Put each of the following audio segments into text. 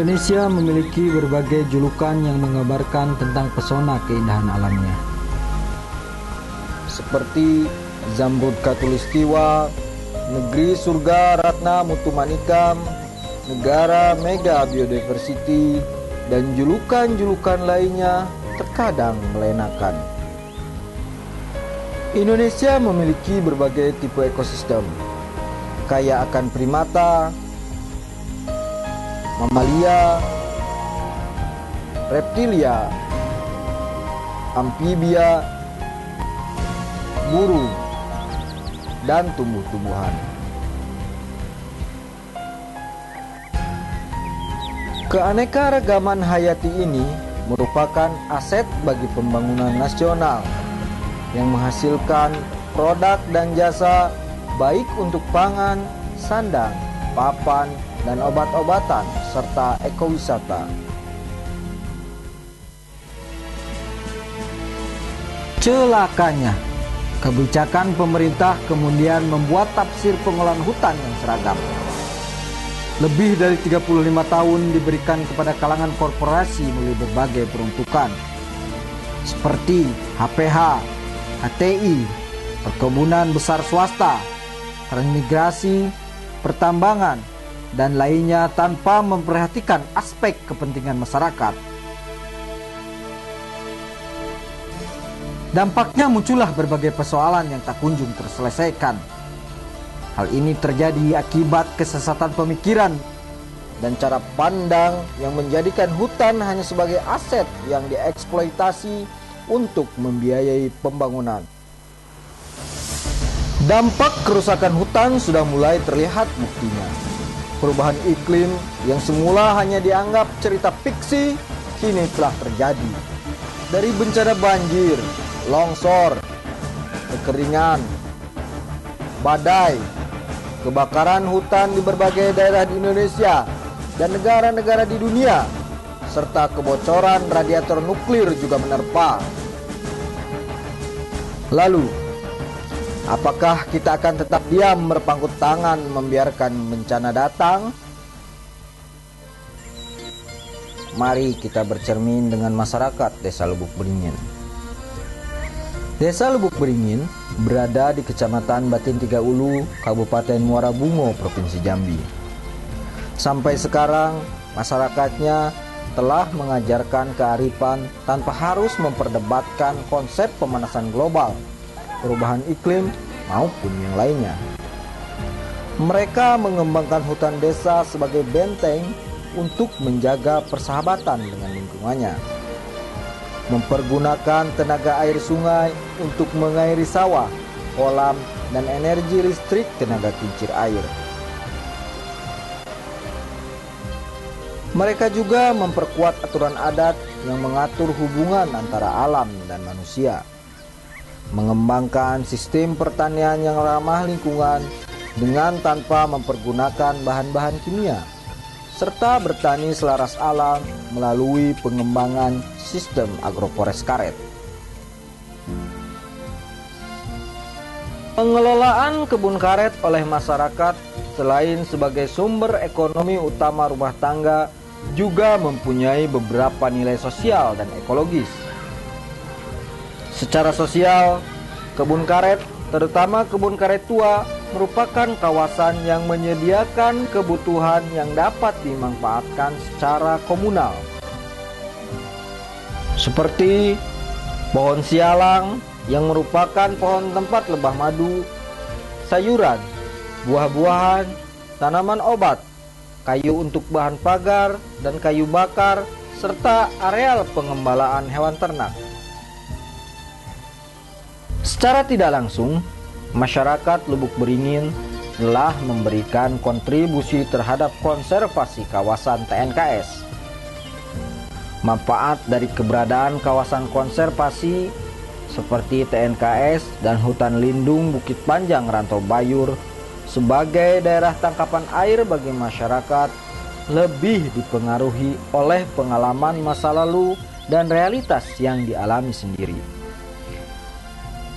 Indonesia memiliki berbagai julukan yang menggambarkan tentang pesona keindahan alamnya, seperti Zamrud Khatulistiwa, Negeri Surga Ratna Mutu Manikam, Negara Mega Biodiversity, dan julukan-julukan lainnya terkadang melenakan. Indonesia memiliki berbagai tipe ekosistem, kaya akan primata, mamalia, reptilia, amfibia, burung, dan tumbuh-tumbuhan. Keanekaragaman hayati ini merupakan aset bagi pembangunan nasional yang menghasilkan produk dan jasa baik untuk pangan, sandang, papan, dan obat-obatan, serta ekowisata. Celakanya, kebijakan pemerintah kemudian membuat tafsir pengelolaan hutan yang seragam. Lebih dari 35 tahun diberikan kepada kalangan korporasi melalui berbagai peruntukan, seperti HPH, HTI, perkebunan besar swasta, transmigrasi, pertambangan, dan lainnya tanpa memperhatikan aspek kepentingan masyarakat. Dampaknya muncullah berbagai persoalan yang tak kunjung terselesaikan. Hal ini terjadi akibat kesesatan pemikiran dan cara pandang yang menjadikan hutan hanya sebagai aset yang dieksploitasi untuk membiayai pembangunan. Dampak kerusakan hutan sudah mulai terlihat buktinya. Perubahan iklim yang semula hanya dianggap cerita fiksi, kini telah terjadi. Dari bencana banjir, longsor, kekeringan, badai, kebakaran hutan di berbagai daerah di Indonesia dan negara-negara di dunia, serta kebocoran radiator nuklir juga menerpa. Lalu, apakah kita akan tetap diam berpangku tangan membiarkan bencana datang? Mari kita bercermin dengan masyarakat Desa Lubuk Beringin. Desa Lubuk Beringin berada di Kecamatan Batin Tiga Ulu, Kabupaten Muara Bungo, Provinsi Jambi. Sampai sekarang, masyarakatnya telah mengajarkan kearifan tanpa harus memperdebatkan konsep pemanasan global, perubahan iklim, maupun yang lainnya. Mereka mengembangkan hutan desa sebagai benteng untuk menjaga persahabatan dengan lingkungannya, mempergunakan tenaga air sungai untuk mengairi sawah, kolam, dan energi listrik tenaga kincir air. Mereka juga memperkuat aturan adat yang mengatur hubungan antara alam dan manusia, mengembangkan sistem pertanian yang ramah lingkungan dengan tanpa mempergunakan bahan-bahan kimia, serta bertani selaras alam melalui pengembangan sistem agroforest karet. Pengelolaan kebun karet oleh masyarakat selain sebagai sumber ekonomi utama rumah tangga juga mempunyai beberapa nilai sosial dan ekologis. Secara sosial, kebun karet, terutama kebun karet tua, merupakan kawasan yang menyediakan kebutuhan yang dapat dimanfaatkan secara komunal, seperti pohon sialang yang merupakan pohon tempat lebah madu, sayuran, buah-buahan, tanaman obat, kayu untuk bahan pagar dan kayu bakar, serta areal pengembalaan hewan ternak. Secara tidak langsung, masyarakat Lubuk Beringin telah memberikan kontribusi terhadap konservasi kawasan TNKS. Manfaat dari keberadaan kawasan konservasi seperti TNKS dan hutan lindung Bukit Panjang Rantau Bayur sebagai daerah tangkapan air bagi masyarakat lebih dipengaruhi oleh pengalaman masa lalu dan realitas yang dialami sendiri.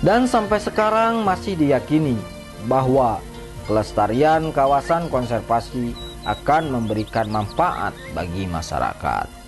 Dan sampai sekarang masih diyakini bahwa kelestarian kawasan konservasi akan memberikan manfaat bagi masyarakat.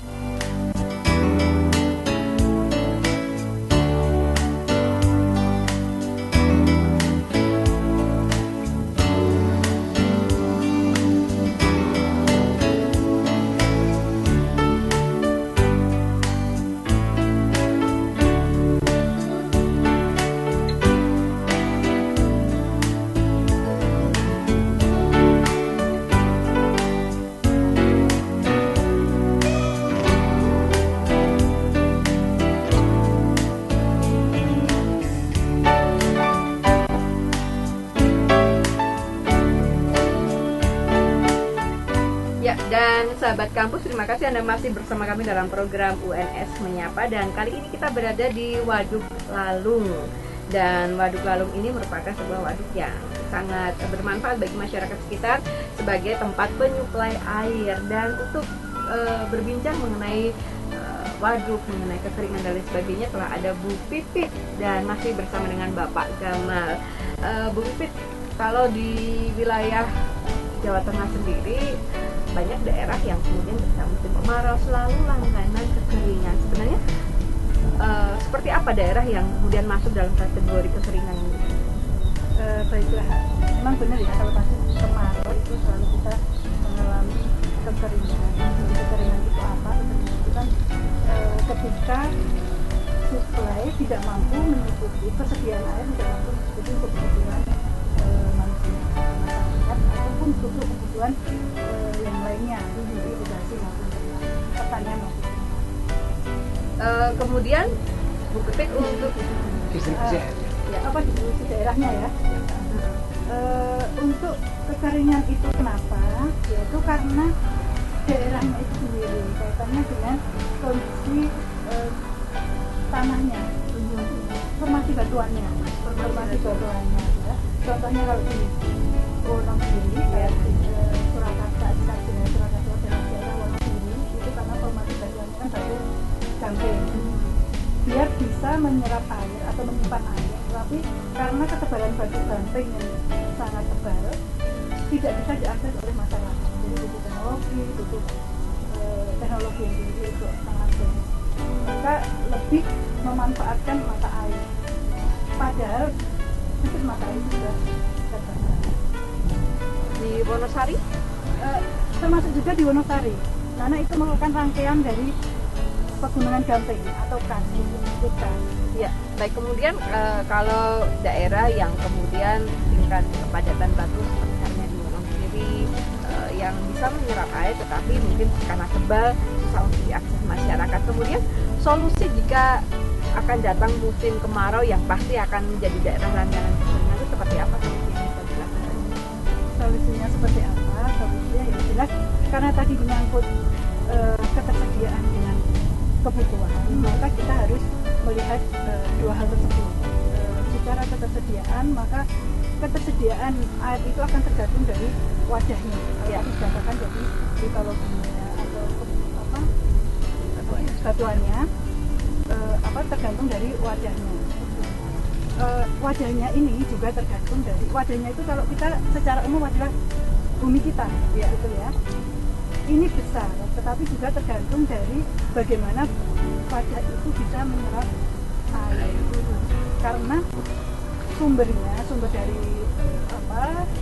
Ya, dan sahabat kampus, terima kasih Anda masih bersama kami dalam program UNS Menyapa. Dan kali ini kita berada di Waduk Lalung. Dan Waduk Lalung ini merupakan sebuah waduk yang sangat bermanfaat bagi masyarakat sekitar sebagai tempat penyuplai air. Dan untuk berbincang mengenai waduk, mengenai kekeringan dan lain sebagainya, telah ada Bu Pipit dan masih bersama dengan Bapak Gamal. Bu Pipit, kalau di wilayah Jawa Tengah sendiri banyak daerah yang kemudian ketika musim kemarau selalu langganan kekeringan. Sebenarnya seperti apa daerah yang kemudian masuk dalam kategori kekeringan ini? Baiklah, memang benar ya, kalau pas kemarau itu selalu kita mengalami kekeringan. Kekeringan itu apa? Kekeringan itu kan ketika suplai tidak mampu mencukupi, persediaan air tidak mampu mencukupi untuk kebutuhan manusia, masyarakat, ataupun untuk kebutuhan yang lainnya, irigasi maupun pertanian maupun kemudian Bu Pipit untuk distribusi daerahnya ya. Untuk kekeringan itu kenapa? Yaitu karena daerahnya itu sendiri kaitannya dengan kondisi tanahnya, formasi batuannya ya. Contohnya kalau di Wonogiri ya, Surakarta, dengan Surakarta daerah Wonogiri itu karena formasi batuannya kan batu gamping, biar bisa menyerap air atau menyimpan air, tapi karena ketebalan batu gamping yang sangat tebal tidak bisa diakses oleh masyarakat. Jadi butuh teknologi yang tinggi untuk mengakses. Mereka lebih memanfaatkan mata air, padahal sedikit mata air sudah terbatas. di Wonosari? Termasuk juga di Wonosari, karena itu merupakan rangkaian dari pegunungan gamping atau kasih. Ya, baik. Kemudian kalau daerah yang kemudian tingkat kepadatan batu seperti halnya di Wonogiri yang bisa menyerap air tetapi mungkin karena tebal susah untuk diakses masyarakat. Kemudian solusi jika akan datang musim kemarau yang pasti akan menjadi daerah langganan kekeringan itu seperti apa solusi yang bisa dilakukan? Solusinya seperti apa? Solusinya yang jelas karena tadi menyangkut ketersediaan dengan kebutuhan, maka kita harus melihat dua hal tersebut. Secara ketersediaan, maka ketersediaan air itu akan tergantung dari wadahnya. Kalau dikatakan jadi litologinya atau batuannya, tergantung dari wadahnya. Wadahnya ini juga tergantung dari wadahnya itu, kalau kita secara umum adalah bumi kita, gitu ya. Ini besar, tetapi juga tergantung dari bagaimana wadah itu bisa menyerap air. Karena sumber dari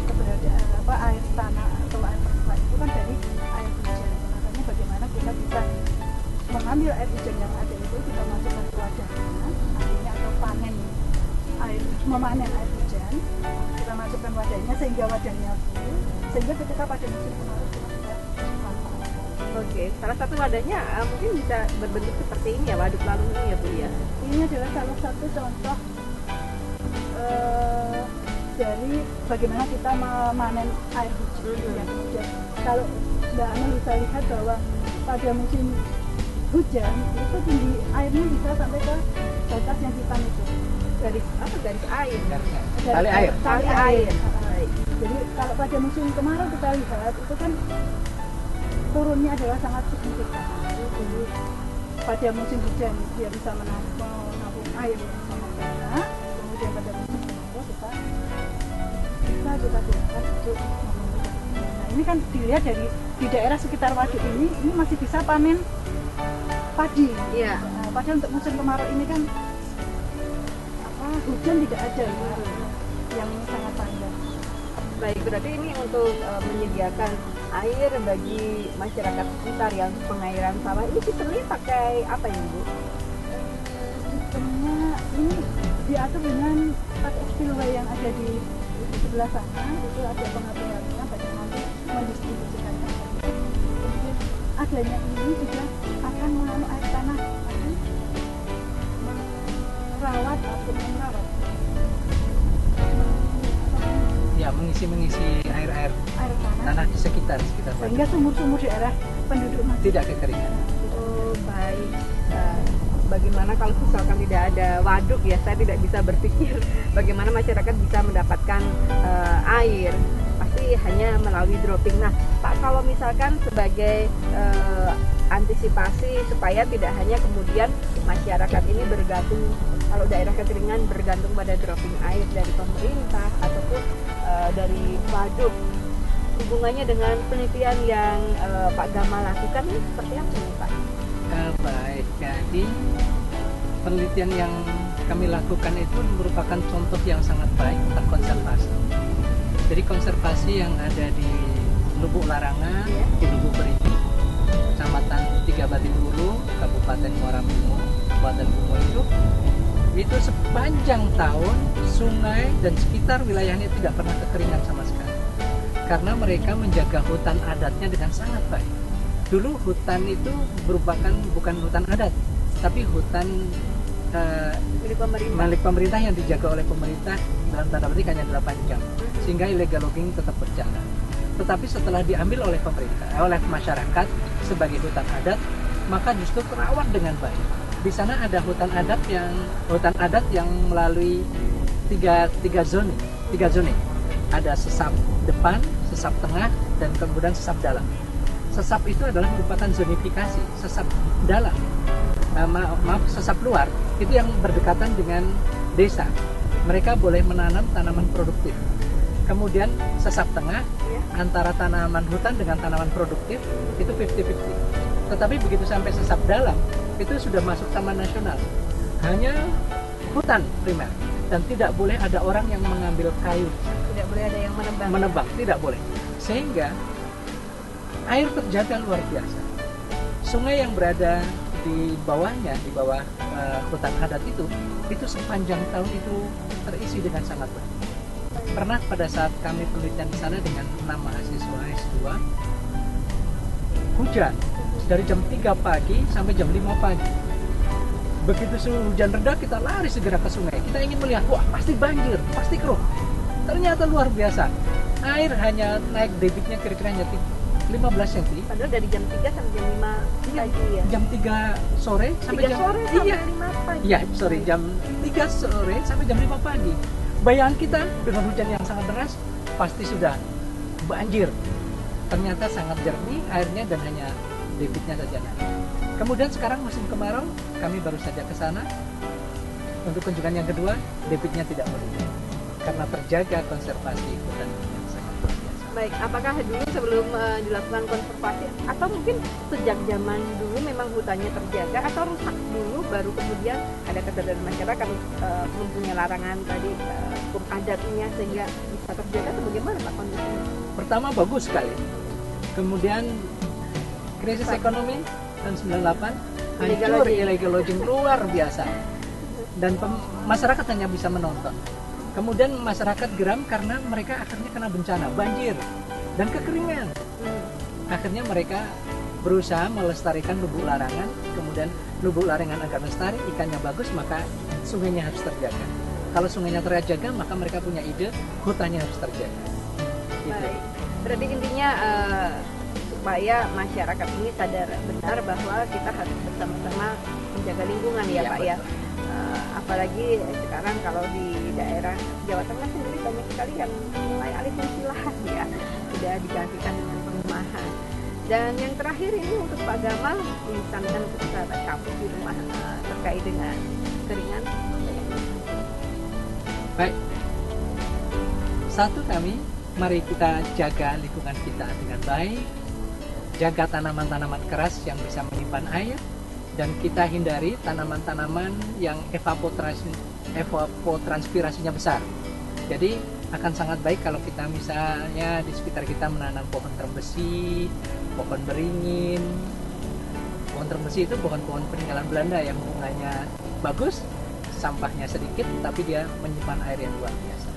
keberadaan air tanah atau air permukaan itu kan dari air hujan. Makanya bagaimana kita bisa mengambil air hujan yang ada itu kita masukkan ke wadahnya, artinya atau memanen air hujan, kita masukkan wadahnya sehingga wadahnya full, sehingga ketika pada musim kemarau kita bisa manfaatkan. Oke, salah satu wadahnya mungkin bisa berbentuk seperti ini ya, waduk lalung ini ya Bu ya. Ini adalah salah satu contoh dari bagaimana kita memanen air hujan. Ya, kemudian kalau Mbak Anu bisa lihat bahwa pada musim hujan itu tinggi airnya bisa sampai ke batas yang hitam itu. Garis air. Tali air. Jadi kalau pada musim kemarau kita lihat itu kan turunnya adalah sangat signifikan. Jadi pada musim hujan dia bisa menampung air yang sangat banyak. Kemudian pada musim kemarau kita gunakan untuk memenuhi kebutuhan air. ini kan dilihat dari di daerah sekitar waduk ini masih bisa panen padi. Iya. Padahal untuk musim kemarau ini kan hujan tidak ada yang sangat panjang. Baik, berarti ini untuk menyediakan air bagi masyarakat sekitar yang pengairan sawah. Ini sistemnya pakai apa ini, Bu? Sistemnya ini diatur dengan pakai spillway yang ada di sebelah sana. Itu ada pengaturannya bagaimana mendistribusikannya. Kemudian adanya ini juga akan menganu air tanah, akan merawat atau merawat. Ya, mengisi air Air tanah di sekitar sehingga sumur-sumur daerah penduduk masih tidak kekeringan. Oh, baik. Bagaimana kalau misalkan tidak ada waduk ya, saya tidak bisa berpikir bagaimana masyarakat bisa mendapatkan air. Pasti hanya melalui dropping. Nah, Pak, kalau misalkan sebagai antisipasi supaya tidak hanya kemudian masyarakat ini bergantung, kalau daerah kekeringan bergantung pada dropping air dari pemerintah ataupun dari waduk, hubungannya dengan penelitian yang Pak Gamal lakukan ini seperti apa nih, Pak? Baik, jadi penelitian yang kami lakukan itu merupakan contoh yang sangat baik tentang konservasi. Jadi konservasi yang ada di Lubuk Larangan, di Lubuk Beringin, Kecamatan Tiga Bati Hulu, Kabupaten Muara Bungo, Kabupaten Bungo itu sepanjang tahun sungai dan sekitar wilayahnya tidak pernah kekeringan sama sekali. Karena mereka menjaga hutan adatnya dengan sangat baik. Dulu hutan itu merupakan bukan hutan adat, tapi hutan milik pemerintah yang dijaga oleh pemerintah dalam tanda petik hanya 8 jam, sehingga illegal logging tetap berjalan. Tetapi setelah diambil oleh pemerintah, oleh masyarakat sebagai hutan adat, maka justru terawat dengan baik. Di sana ada hutan adat yang melalui tiga zone. Ada sesap depan, sesap tengah, dan kemudian sesap dalam. Sesap itu adalah merupakan zonifikasi. Sesap dalam, sesap luar itu yang berdekatan dengan desa. Mereka boleh menanam tanaman produktif. Kemudian sesap tengah antara tanaman hutan dengan tanaman produktif itu 50-50. Tetapi begitu sampai sesap dalam itu sudah masuk taman nasional. Hanya hutan primer dan tidak boleh ada orang yang mengambil kayu. Tidak boleh ada yang Menebang, tidak boleh. Sehingga air terjaga luar biasa. Sungai yang berada di bawahnya, di bawah hutan adat itu sepanjang tahun itu terisi dengan sangat baik. Pernah pada saat kami penelitian di sana dengan 6 mahasiswa S2, hujan dari jam 3 pagi sampai jam 5 pagi. Begitu hujan reda, kita lari segera ke sungai. Kita ingin melihat, wah pasti banjir, pasti keruh. Ternyata luar biasa. Air hanya naik debitnya kira-kira hanya 15 cm. Padahal dari jam 3 sampai jam 5 pagi ya. Jam 3 sore sampai jam 5 pagi. Iya, jam 3 sore sampai jam 5 pagi. Bayangan kita dengan hujan yang sangat deras pasti sudah banjir. Ternyata sangat jernih airnya dan hanya debitnya saja naik. Kemudian sekarang musim kemarau, kami baru saja ke sana. Untuk kunjungan yang kedua, debitnya tidak menurun karena terjaga konservasi hutan yang sangat luar biasa. Baik, apakah dulu sebelum dilakukan konservasi atau mungkin sejak zaman dulu memang hutannya terjaga atau rusak dulu baru kemudian ada kesadaran masyarakat mempunyai larangan tadi hukum adatnya sehingga bisa terjaga atau bagaimana Pak kondisinya? Pertama bagus sekali. Kemudian krisis ekonomi tahun 98 hancur illegal logging luar biasa. Dan masyarakat hanya bisa menonton. Kemudian masyarakat geram karena mereka akhirnya kena bencana, banjir dan kekeringan. Akhirnya mereka berusaha melestarikan Lubuk Larangan. Kemudian Lubuk Larangan agar lestari, ikannya bagus, maka sungainya harus terjaga. Kalau sungainya terjaga, maka mereka punya ide hutannya harus terjaga. Gitu. Baik. Berarti intinya supaya masyarakat ini sadar benar bahwa kita harus bersama-sama menjaga lingkungan ya Pak ya. Apalagi sekarang kalau di daerah Jawa Tengah sendiri banyak sekali yang mulai alih fungsi lahan ya, sudah digantikan dengan perumahan. Dan yang terakhir ini untuk Pak Gamal disampaikan untuk sahabat kampus di rumah terkait dengan keringan. Baik. Satu, kami mari kita jaga lingkungan kita dengan baik, jaga tanaman-tanaman keras yang bisa menyimpan air, dan kita hindari tanaman-tanaman yang evapotranspirasinya besar. Jadi akan sangat baik kalau kita misalnya di sekitar kita menanam pohon trembesi, pohon beringin. Pohon trembesi itu pohon-pohon peninggalan Belanda yang bunganya bagus, sampahnya sedikit, tapi dia menyimpan air yang luar biasa.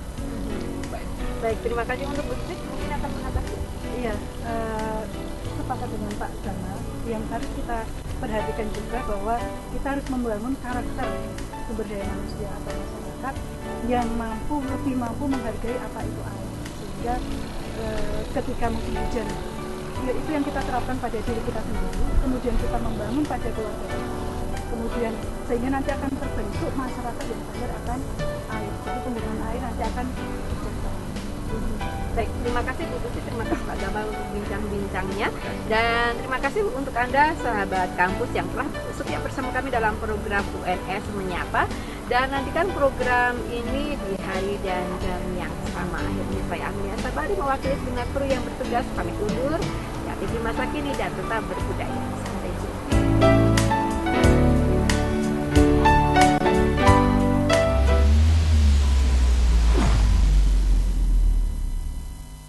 Baik, terima kasih untuk Bu Titik. Mungkin akan mengatasi. Iya, sepakat dengan Pak Gamal. Yang harus kita perhatikan juga bahwa kita harus membangun karakter sumber daya manusia atau masyarakat yang lebih mampu menghargai apa itu air, sehingga ketika musim hujan, ya itu yang kita terapkan pada diri kita sendiri, kemudian kita membangun pada keluarga kita, kemudian sehingga nanti akan terbentuk masyarakat yang sadar akan air. Jadi penggunaan air nanti akan berjalan. Baik, terima kasih Bu Tuti, terima kasih Pak Gamal untuk bincang-bincangnya, dan terima kasih untuk Anda sahabat kampus yang telah setia bersama kami dalam program UNS Menyapa, dan nantikan program ini di hari dan jam yang sama. Akhirnya saya Amelia Sabari mewakili segenap kru yang bertugas pamit undur. Kreatif di masa kini dan tetap berbudaya.